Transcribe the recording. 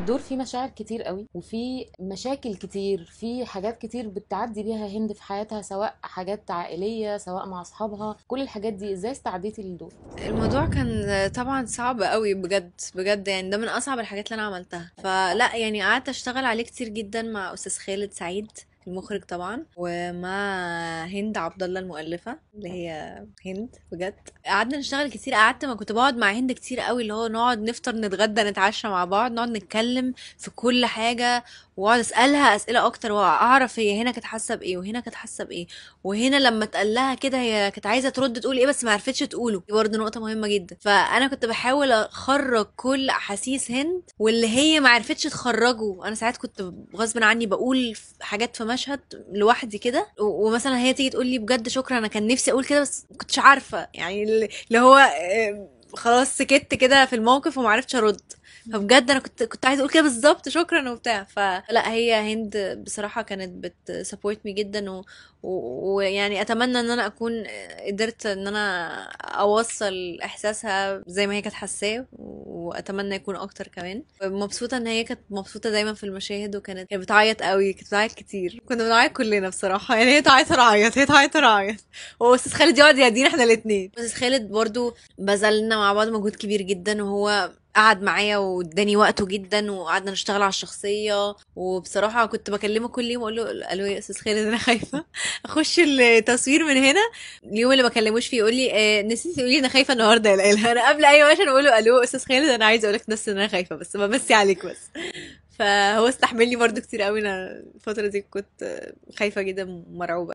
الدور فيه مشاعر كتير قوي، وفي مشاكل كتير، في حاجات كتير بتعدي بيها هند في حياتها، سواء حاجات عائلية سواء مع اصحابها. كل الحاجات دي ازاي استعديتي للدور؟ الموضوع كان طبعا صعب قوي، بجد بجد يعني ده من اصعب الحاجات اللي انا عملتها. فلا يعني قعدت اشتغل عليه كتير جدا مع استاذ خالد سعيد المخرج طبعا، ومع هند عبد الله المؤلفه اللي هي هند. بجد قعدنا نشتغل كتير. قعدت ما كنت بقعد مع هند كتير قوي، اللي هو نقعد نفطر نتغدى نتعشى مع بعض، نقعد نتكلم في كل حاجه، واقعد اسالها اسئله اكتر واعرف هي هنا كانت حاسه بايه وهنا كانت حاسه بايه، وهنا لما اتقال لها كده هي كانت عايزه ترد تقول ايه بس ما عرفتش تقوله. دي برضه نقطه مهمه جدا. فانا كنت بحاول اخرج كل احاسيس هند واللي هي ما عرفتش تخرجه. انا ساعات كنت غصب عني بقول حاجات في مشهد لوحدي كده، ومثلا هي تيجي تقول لي بجد شكرا انا كان نفسي اقول كده بس ما كنتش عارفه، يعني اللي هو خلاص سكت كده في الموقف وما عرفتش ارد. فبجد انا كنت عايزه اقول كده بالظبط شكرا وبتاع. فلا هي هند بصراحه كانت بتسابورت مي جدا، ويعني اتمنى ان انا اكون قدرت ان انا اوصل احساسها زي ما هي كانت حاساه، واتمنى يكون اكتر كمان. مبسوطه ان هي كانت مبسوطه دايما في المشاهد، كانت بتعيط قوي، كانت بتعيط كتير، كنا بنعيط كلنا بصراحه. يعني هي تعيط انا اعيط، هي تعيط انا اعيط، واستاذ خالد يقعد يهدينا احنا الاثنين. استاذ خالد برضو بذلنا مع بعض مجهود كبير جدا، وهو قعد معايا واداني وقته جدا، وقعدنا نشتغل على الشخصيه. وبصراحه كنت بكلمه كل يوم اقول له الو يا استاذ خالد انا خايفه اخش التصوير من هنا. اليوم اللي بكلموش فيه يقول لي نسيتي تقولي انا خايفه النهارده يا ليلى. انا قبل اي مشهد بقول له الو استاذ خالد انا عايزه اقول لك بس ان انا خايفه، بس بمسي عليك بس. فهو استحملني برضو كتير قوي. انا الفتره دي كنت خايفه جدا، مرعوبه.